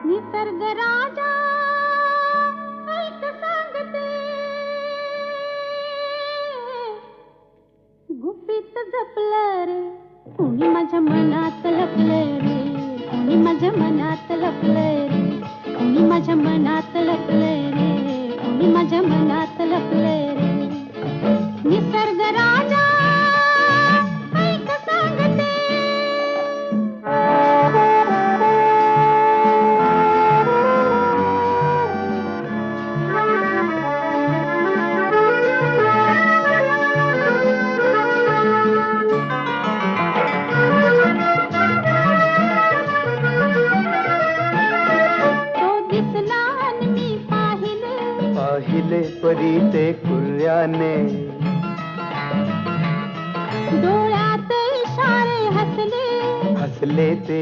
निसर्ग राजा ऐक सांगते, गुपित जपलं रे कुणी माझ्या मनात लपलं रे, कुणी माझ्या मनात लपलं रे, कुणी माझ्या मनात लपलं रे, कुणी माझ्या मनात लपलं रे. निसर्ग राजा ऐक सांगते. पाहिले परी ते कुर्याने, डोळ्यात इशारे हसले, हसले ते